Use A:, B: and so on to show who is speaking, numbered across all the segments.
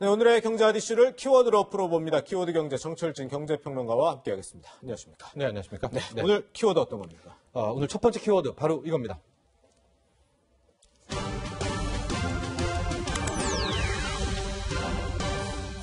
A: 네, 오늘의 경제 이슈를 키워드로 풀어봅니다. 키워드 경제 정철진 경제평론가와 함께하겠습니다. 안녕하십니까?
B: 네, 안녕하십니까?
A: 네, 네. 오늘 키워드 어떤 겁니까?
B: 오늘 첫 번째 키워드 바로 이겁니다.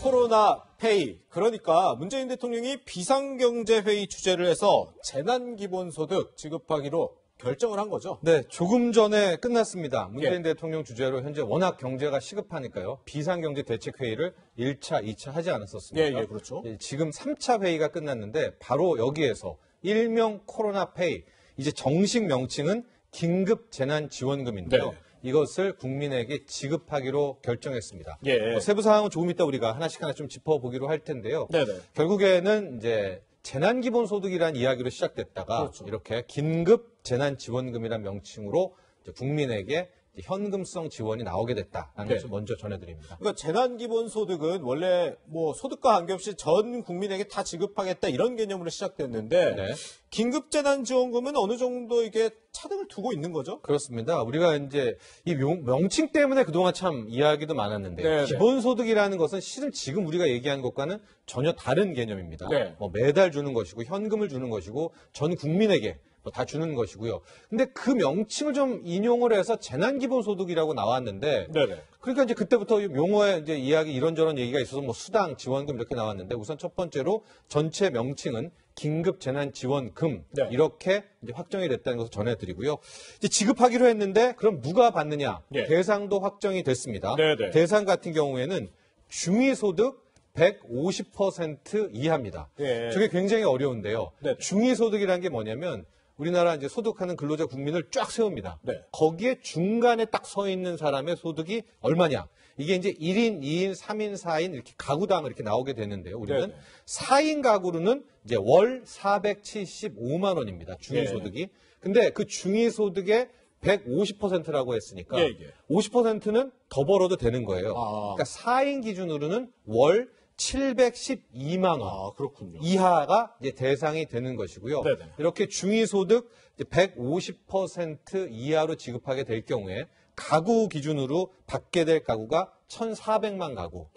A: 코로나 페이. 그러니까 문재인 대통령이 비상경제회의 주재를 해서 재난기본소득 지급하기로 결정을 한 거죠.
B: 네, 조금 전에 끝났습니다. 문재인 대통령 주재로 현재 워낙 경제가 시급하니까요. 비상경제대책회의를 1차, 2차 하지 않았었습니까?
A: 예, 그렇죠.
B: 지금 3차 회의가 끝났는데 바로 여기에서 일명 코로나 페이, 이제 정식 명칭은 긴급재난지원금인데요.
A: 네.
B: 이것을 국민에게 지급하기로 결정했습니다.
A: 예.
B: 세부 사항은 조금 이따 우리가 하나씩 좀 짚어보기로 할 텐데요.
A: 네네.
B: 결국에는 이제 재난기본소득이라는 이야기로 시작됐다가
A: 그렇죠.
B: 이렇게 긴급재난지원금이라는 명칭으로 이제 국민에게 이제 현금성 지원이 나오게 됐다라는 것을 먼저 전해드립니다.
A: 그러니까 재난기본소득은 원래 뭐 소득과 관계없이 전 국민에게 다 지급하겠다 이런 개념으로 시작됐는데
B: 네.
A: 긴급재난지원금은 어느 정도 이게 차등을 두고 있는 거죠?
B: 그렇습니다. 우리가 이제 이 명칭 때문에 그동안 참 이야기도 많았는데
A: 네네.
B: 기본소득이라는 것은 실은 지금 우리가 얘기하는 것과는 전혀 다른 개념입니다.
A: 네.
B: 뭐 매달 주는 것이고 현금을 주는 것이고 전 국민에게 다 주는 것이고요. 근데 그 명칭을 좀 인용을 해서 재난기본소득이라고 나왔는데
A: 네네.
B: 그러니까 이제 그때부터 용어에 이제 이야기 이런저런 얘기가 있어서 뭐 수당, 지원금 이렇게 나왔는데 우선 첫 번째로 전체 명칭은 긴급재난지원금
A: 네.
B: 이렇게 이제 확정이 됐다는 것을 전해드리고요. 이제 지급하기로 했는데 그럼 누가 받느냐?
A: 예.
B: 대상도 확정이 됐습니다.
A: 네네.
B: 대상 같은 경우에는 중위소득 150% 이하입니다.
A: 예.
B: 저게 굉장히 어려운데요.
A: 네네.
B: 중위소득이라는 게 뭐냐면 우리나라 이제 소득하는 근로자 국민을 쫙 세웁니다.
A: 네.
B: 거기에 중간에 딱 서 있는 사람의 소득이 얼마냐? 이게 이제 1인, 2인, 3인, 4인 이렇게 가구당 이렇게 나오게 되는데요. 우리는
A: 네네.
B: 4인 가구로는 이제 월 475만 원입니다. 중위소득이. 근데 그 중위소득의 150%라고 했으니까
A: 예.
B: 50%는 더 벌어도 되는 거예요. 그러니까 4인 기준으로는 월 712만 원
A: 그렇군요.
B: 이하가 이제 대상이 되는 것이고요.
A: 네네.
B: 이렇게 중위소득 150% 이하로 지급하게 될 경우에 가구 기준으로 받게 될 가구가 1,400만 가구.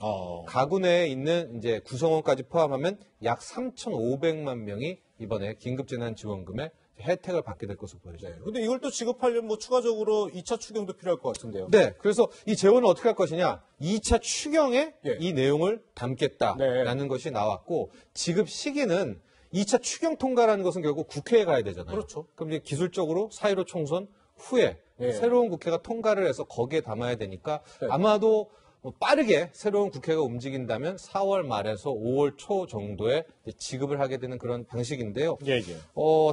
B: 가구 내에 있는 이제 구성원까지 포함하면 약 3,500만 명이 이번에 긴급재난지원금의 혜택을 받게 될 것으로 보여져요.
A: 근데 이걸 또 지급하려면 뭐 추가적으로 2차 추경도 필요할 것 같은데요.
B: 네, 그래서 이 재원을 어떻게 할 것이냐? 2차 추경에
A: 예.
B: 이 내용을 담겠다라는 것이 나왔고 지급 시기는 2차 추경 통과라는 것은 결국 국회에 가야 되잖아요.
A: 그렇죠.
B: 그럼 이제 기술적으로 4.15 총선 후에 새로운 국회가 통과를 해서 거기에 담아야 되니까 아마도 빠르게 새로운 국회가 움직인다면 4월 말에서 5월 초 정도에 지급을 하게 되는 그런 방식인데요.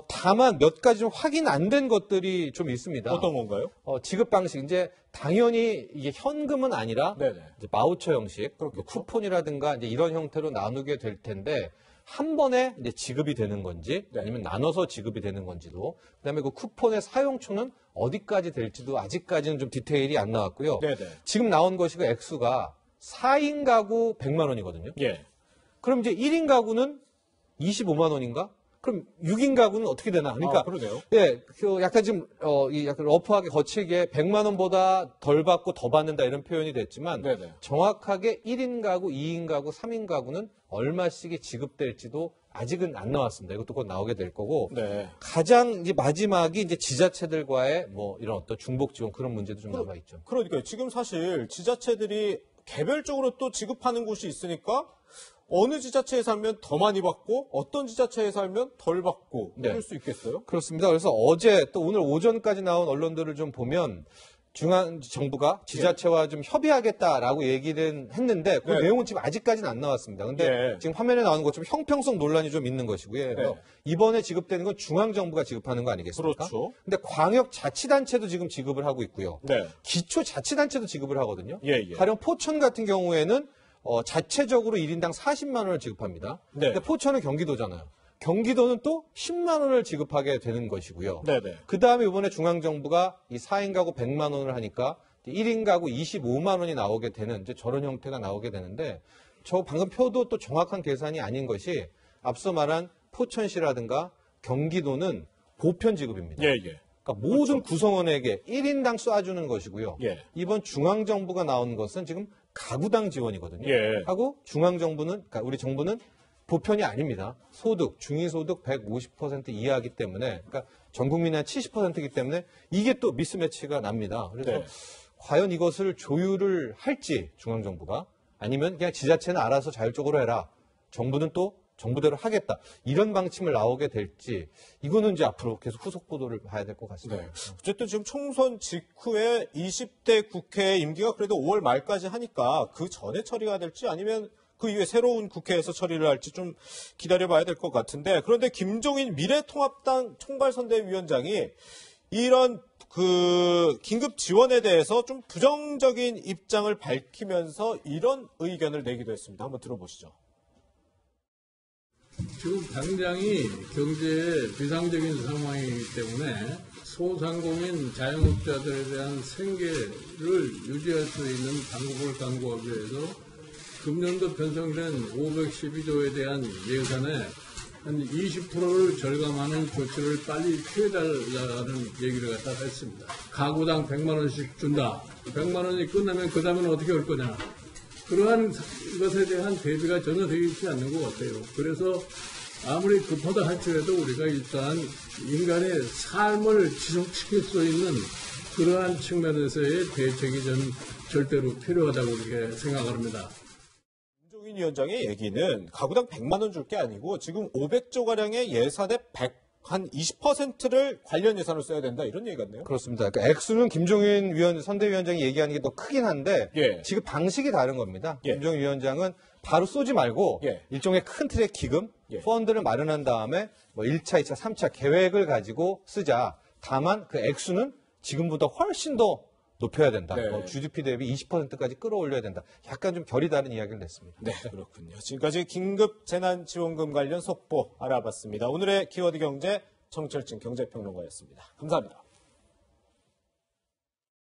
B: 다만 몇 가지 좀 확인 안 된 것들이 좀 있습니다.
A: 어떤 건가요?
B: 지급 방식 이제 당연히 이게 현금은 아니라 이제 바우처 형식, 쿠폰이라든가 이제 이런 형태로 나누게 될 텐데 한 번에 이제 지급이 되는 건지 아니면 나눠서 지급이 되는 건지도 그다음에 그 쿠폰의 사용처는 어디까지 될지도 아직까지는 좀 디테일이 안 나왔고요. 지금 나온 것이 그 액수가 4인 가구 100만 원이거든요. 그럼 이제 1인 가구는 25만 원인가? 그럼 6인 가구는 어떻게 되나? 그러니까
A: 그러네요.
B: 예, 그 약간 지금 약간 러프하게 거칠게 100만 원보다 덜 받고 더 받는다 이런 표현이 됐지만 정확하게 1인 가구, 2인 가구, 3인 가구는 얼마씩이 지급될지도 아직은 안 나왔습니다. 이것도 곧 나오게 될 거고 가장 이제 마지막이 이제 지자체들과의 뭐 이런 어떤 중복 지원 그런 문제도 좀 남아 있죠.
A: 그러니까요. 지금 사실 지자체들이 개별적으로 또 지급하는 곳이 있으니까 어느 지자체에 살면 더 많이 받고 어떤 지자체에 살면 덜 받고 이럴 수 있겠어요?
B: 그렇습니다. 그래서 어제 또 오늘 오전까지 나온 언론들을 좀 보면 중앙정부가 지자체와 좀 협의하겠다라고 얘기는 했는데 그 내용은 지금 아직까지는 안 나왔습니다. 근데 지금 화면에 나오는 것처럼 형평성 논란이 좀 있는 것이고요. 그래서 이번에 지급되는 건 중앙정부가 지급하는 거 아니겠습니까?
A: 그렇죠.
B: 근데 광역자치단체도 지금 지급을 하고 있고요. 기초자치단체도 지급을 하거든요. 가령 포천 같은 경우에는 자체적으로 1인당 40만 원을 지급합니다. 근데 포천은 경기도잖아요. 경기도는 또 10만 원을 지급하게 되는 것이고요. 그 다음에 이번에 중앙정부가 이 4인 가구 100만 원을 하니까 1인 가구 25만 원이 나오게 되는 이제 저런 형태가 나오게 되는데 저 방금 표도 또 정확한 계산이 아닌 것이 앞서 말한 포천시라든가 경기도는 보편 지급입니다. 그러니까 모든 구성원에게 1인당 쏴주는 것이고요. 이번 중앙정부가 나온 것은 지금 가구당 지원이거든요.
A: 예.
B: 하고 중앙정부는, 그러니까 우리 정부는 보편이 아닙니다. 소득, 중위소득 150% 이하이기 때문에, 그러니까 전 국민의 한 70%이기 때문에 이게 또 미스매치가 납니다. 그래서
A: 네.
B: 과연 이것을 조율을 할지 중앙정부가 아니면 그냥 지자체는 알아서 자율적으로 해라. 정부는 또 정부대로 하겠다. 이런 방침을 나오게 될지 이거는 이제 앞으로 계속 후속 보도를 봐야 될 것 같습니다.
A: 네. 어쨌든 지금 총선 직후에 20대 국회 임기가 그래도 5월 말까지 하니까 그 전에 처리가 될지 아니면 그 이후에 새로운 국회에서 처리를 할지 좀 기다려봐야 될 것 같은데 그런데 김종인 미래통합당 총괄선대위원장이 이런 긴급 지원에 대해서 좀 부정적인 입장을 밝히면서 이런 의견을 내기도 했습니다. 한번 들어보시죠.
C: 지금 당장이 경제에 비상적인 상황이기 때문에 소상공인 자영업자들에 대한 생계를 유지할 수 있는 방법을 강구하기 위해서 금년도 편성된 512조에 대한 예산에 한 20%를 절감하는 조치를 빨리 취해달라는 얘기를 갖다 했습니다. 가구당 100만 원씩 준다. 100만 원이 끝나면 그 다음에는 어떻게 할 거냐. 그러한 것에 대한 대비가 전혀 되어 있지 않는 것 같아요. 그래서 아무리 급하다 할지라도 우리가 일단 인간의 삶을 지속시킬 수 있는 그러한 측면에서의 대책이 저는 절대로 필요하다고 이렇게 생각을 합니다.
A: 김종인 위원장의 얘기는 가구당 100만 원 줄 게 아니고 지금 500조가량의 예산의 한 20%를 관련 예산으로 써야 된다 이런 얘기 같네요.
B: 그렇습니다. 그러니까 액수는 김종인 선대위원장이 얘기하는 게 더 크긴 한데
A: 예.
B: 지금 방식이 다른 겁니다.
A: 예.
B: 김종인 위원장은 바로 쏘지 말고
A: 예.
B: 일종의 큰 틀의 기금,
A: 예.
B: 펀드를 마련한 다음에 뭐 1차, 2차, 3차 계획을 가지고 쓰자. 다만 그 액수는 지금보다 훨씬 더 높여야 된다.
A: 네.
B: GDP 대비 20%까지 끌어올려야 된다. 약간 좀 결이 다른 이야기를 냈습니다.
A: 네, 그렇군요. 지금까지 긴급 재난지원금 관련 속보 알아봤습니다. 오늘의 키워드 경제 정철진 경제평론가였습니다. 감사합니다.